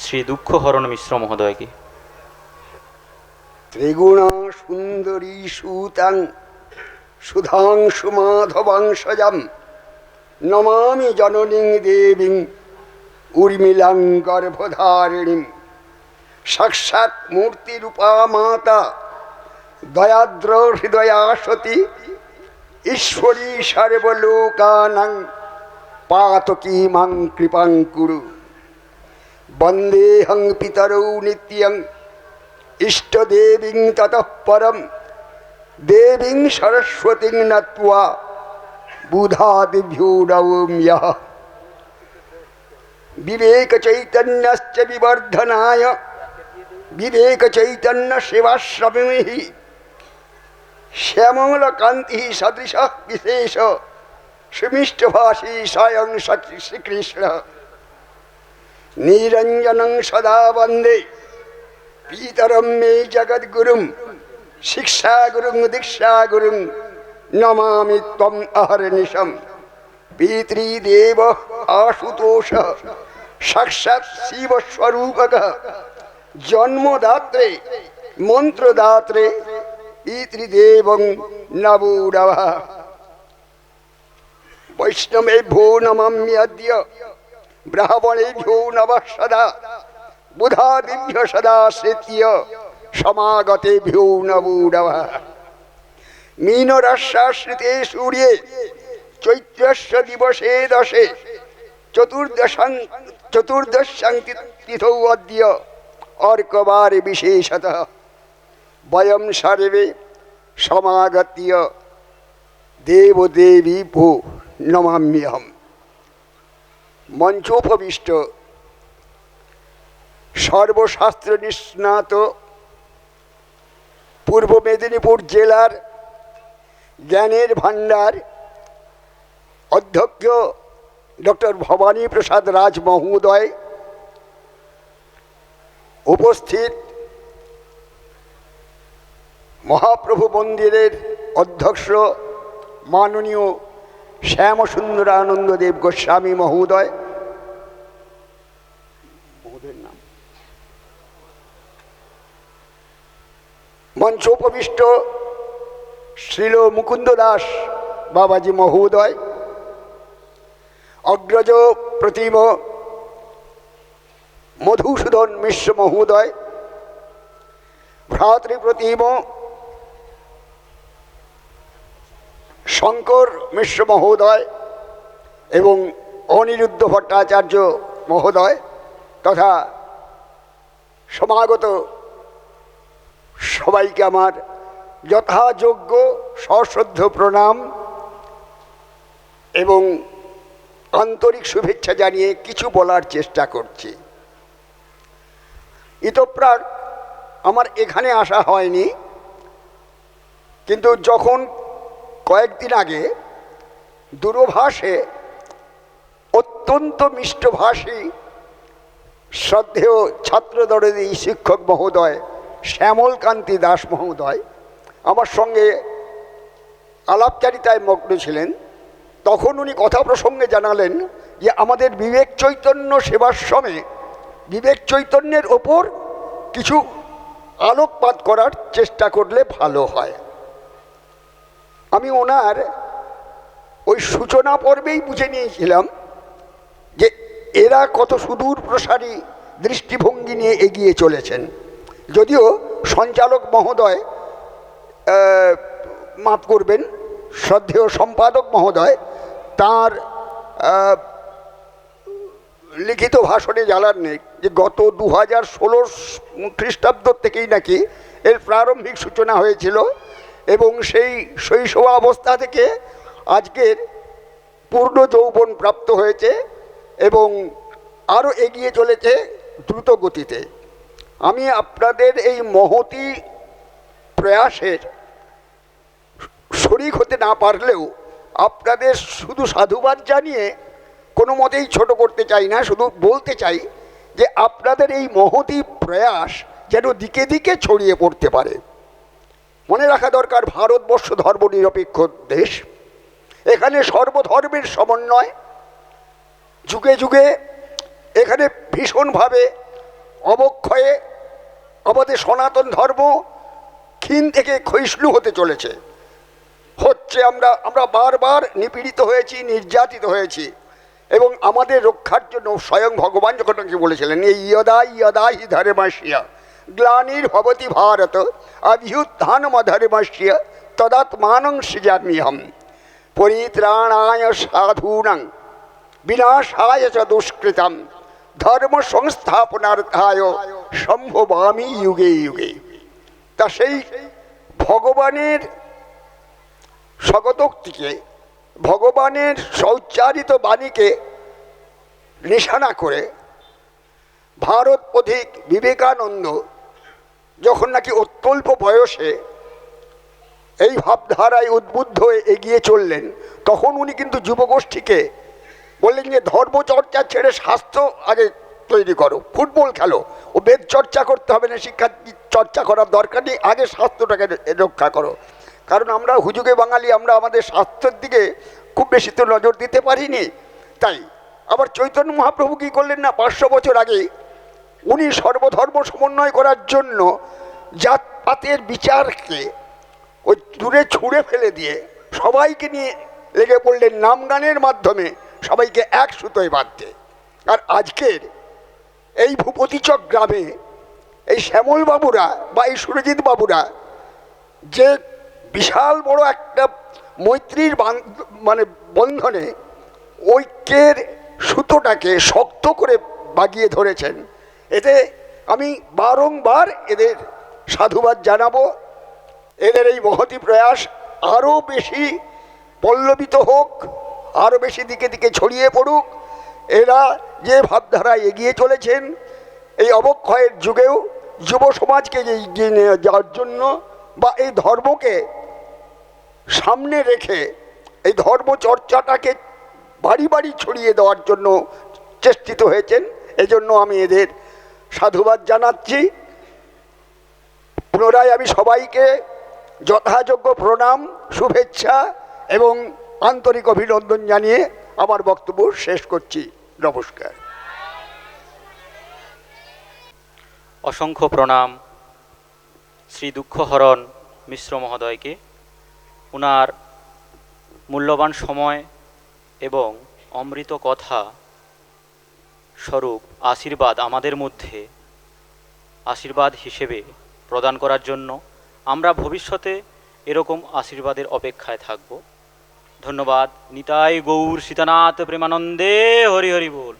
শ্রী দুঃখহরণ মিশ্র মহোদয়কে। ত্রিগুণা সুন্দরী সুতাং সুধাংশু মাধবাংশজম নমামি জননীং দেবীং উর্মিলাং গর্ভধারিণীম। সাক্ষাৎ মূর্তিরূপা মাতা দয়াদ্র হৃদয়া সতী ঈশ্বরী সর্বলোকানাং পাতকী মাং কৃপাং কুরু। বন্দেহং পিতরৌ নিত্যং ইষ্টদেবীং ততঃ পরম দেবীং সরস্বতীং নত্বা বুধাদিভ্যো নমাম্যহ। বিবেক চৈতন্যশ্চ বিবর্ধনায় বিবেক চৈতন্য সেবাশ্রমে শ্যামল কান্তি সদৃশ বিশেষ সুমিষ্টভাষী স্বয়ং শ্রীকৃষ্ণ। নিরঞ্জনং সদা বন্দে পিতরম মে জগদ্গুরুম শিক্ষাগুরুং দীক্ষাগুরুং নমামি ত্বম অহর্নিশম। পিতৃদেব আশুতোষ সাক্ষাৎ শিবস্বরূপকঃ জন্মদাত্রে মন্ত্রদাত্রে পিতৃদেবং নমো নমঃ। বৈষ্ণবেভ্যো নমাম্যদ্য ব্রাহ্মণেভ্যো নমঃ সদা বুধাদিভ্য সদা শ্রেত্য সমাগতেভ্যো নমো নমঃ। মীনরাশ্রিতে সূর্যে চৈত্রস্য দিবসে দশে চতুর্দশাং তিথৌ অদ্য অর্কবারে বিশেষতঃ বয়ম সর্বে সমাগত্য দেবদেবী ভো নমাম্যহম। মঞ্চোপবিষ্ট সর্বশাস্ত্র নিষ্ণাত পূর্ব মেদিনীপুর জেলার জ্ঞানের ভাণ্ডার অধ্যক্ষ ডক্টর ভবানী প্রসাদ রাজ মহোদয়, উপস্থিত মহাপ্রভু মন্দিরের অধ্যক্ষ মাননীয় শ্যামসুন্দরানন্দদেব গোস্বামী মহোদয়, মঞ্চোপবিষ্ট শ্রীল মুকুন্দ দাস বাবাজি মহোদয়, অগ্রজ প্রতিম মধুসূদন মিশ্র মহোদয়, ভ্রাতৃপ্রতিম শঙ্কর মিশ্র মহোদয় এবং অনিরুদ্ধ ভট্টাচার্য মহোদয় তথা সমাগত সবাইকে আমার যথাযোগ্য সশ্রদ্ধ প্রণাম এবং আন্তরিক শুভেচ্ছা জানিয়ে কিছু বলার চেষ্টা করছি। ইতঃপ্রাক আমার এখানে আসা হয়নি, কিন্তু যখন কয়েকদিন আগে দূরভাষে অত্যন্ত মিষ্টভাষী শ্রদ্ধেয় ছাত্রদরদী শিক্ষক মহোদয় শ্যামলকান্তি দাস মহোদয় আমার সঙ্গে আলাপচারিতায় মগ্ন ছিলেন, তখন উনি কথা প্রসঙ্গে জানালেন যে আমাদের বিবেক চৈতন্য সেবাশ্রমে বিবেক চৈতন্যের ওপর কিছু আলোকপাত করার চেষ্টা করলে ভালো হয়। আমি ওনার ওই সূচনা পর্বেই বুঝে নিয়েছিলাম যে এরা কত সুদূর প্রসারী দৃষ্টিভঙ্গি নিয়ে এগিয়ে চলেছেন। যদিও সঞ্চালক মহোদয় মাফ করবেন, শ্রদ্ধেয় সম্পাদক মহোদয় তাঁর লিখিত ভাষণে জানাননি যে গত 2016 খ্রিস্টাব্দ থেকেই নাকি এর প্রারম্ভিক সূচনা হয়েছিল এবং সেই শৈশবাবস্থা থেকে আজকের পূর্ণ যৌবন প্রাপ্ত হয়েছে এবং আরও এগিয়ে চলেছে দ্রুত গতিতে। আমি আপনাদের এই মহতী প্রয়াসের শরিক হতে না পারলেও আপনাদের শুধু সাধুবাদ জানিয়ে কোনো মতেই ছোট করতে চাই না, শুধু বলতে চাই যে আপনাদের এই মহতী প্রয়াস যেন দিকে দিকে ছড়িয়ে পড়তে পারে। মনে রাখা দরকার, ভারতবর্ষ ধর্মনিরপেক্ষ দেশ, এখানে সর্বধর্মের সমন্বয়, যুগে যুগে এখানে ভীষণভাবে অবক্ষয়ে আমাদের সনাতন ধর্ম ক্ষীণ থেকে ক্ষয়িষ্ণু হতে চলেছে, হচ্ছে। আমরা বারবার নিপীড়িত হয়েছি, নির্যাতিত হয়েছি, এবং আমাদের রক্ষার জন্য স্বয়ং ভগবান যখন কি বলেছিলেন, এই ইয়দা ইয়দা হি ধর্মস্য গ্লানির ভবতি ভারত অভ্যুত্থানমধর্মস্য তদাত্মানং সৃজাম্যহম পরিত্রাণায় সাধূনাং বিনাশায় চ দুষ্কৃতম ধর্ম সংস্থাপনার্থায় সম্ভবামি যুগে যুগে। তা সেই ভগবানের স্বগতোক্তিকে, ভগবানের সৌচ্চারিত বাণীকে নিশানা করে ভারত পথিক বিবেকানন্দ যখন নাকি অত্যল্প বয়সে এই ভাবধারায় উদ্বুদ্ধ হয়ে এগিয়ে চললেন, তখন উনি কিন্তু যুবগোষ্ঠীকে বললেন যে ধর্মচর্চা ছেড়ে স্বাস্থ্য আগে তৈরি করো, ফুটবল খেলো, ও বেদ চর্চা করতে হবে না, শিক্ষা চর্চা করার দরকার নেই, আগে স্বাস্থ্যটাকে রক্ষা করো। কারণ আমরা হুজুগে বাঙালি, আমরা আমাদের স্বাস্থ্যের দিকে খুব বেশি তো নজর দিতে পারিনি। তাই আবার চৈতন্য মহাপ্রভু কী করলেন না, 500 বছর আগে উনি সর্বধর্ম সমন্বয় করার জন্য জাতপাতের বিচারকে ওই দূরে ছুঁড়ে ফেলে দিয়ে সবাইকে নিয়ে লেগে পড়লেন নাম গানের মাধ্যমে সবাইকে এক সুতোয় বাঁধতে। আর আজকের এই ভূপতিচক গ্রামে এই শ্যামল বাবুরা বা এই সুরজিৎ বাবুরা যে বিশাল বড় একটা মৈত্রীর মানে বন্ধনে ঐক্যের সুতোটাকে শক্ত করে বাগিয়ে ধরেছেন, এতে আমি বারংবার এদের সাধুবাদ জানাবো। এদের এই মহতি প্রয়াস আরও বেশি পল্লবিত হোক, আরও বেশি দিকে দিকে ছড়িয়ে পড়ুক। এরা যে ভাবধারায় এগিয়ে চলেছেন এই অবক্ষয়ের যুগেও যুব সমাজকে এগিয়ে নিয়ে যাওয়ার জন্য বা এই ধর্মকে সামনে রেখে এই ধর্মচর্চাটাকে বাড়ি বাড়ি ছড়িয়ে দেওয়ার জন্য চেষ্টিত হয়েছেন, এজন্য আমি এদের সাধুবাদ জানাচ্ছি। পুনরায় আমি সবাইকে যথাযোগ্য প্রণাম, শুভেচ্ছা এবং আন্তরিক অভিনন্দন জানিয়ে আমার বক্তব্য শেষ করছি। নমস্কার। অসংখ্য প্রণাম শ্রী দুঃখহরণ মিশ্র মহোদয়কে। ওনার মূল্যবান সময় এবং অমৃত কথা স্বরূপ আশীর্বাদ আমাদের মধ্যে আশীর্বাদ হিসেবে প্রদান করার জন্য আমরা ভবিষ্যতে এরকম আশীর্বাদের অপেক্ষায় থাকব। ধন্যবাদ। নিতাই গৌর সীতানাথ প্রেমানন্দে হরি হরি বল।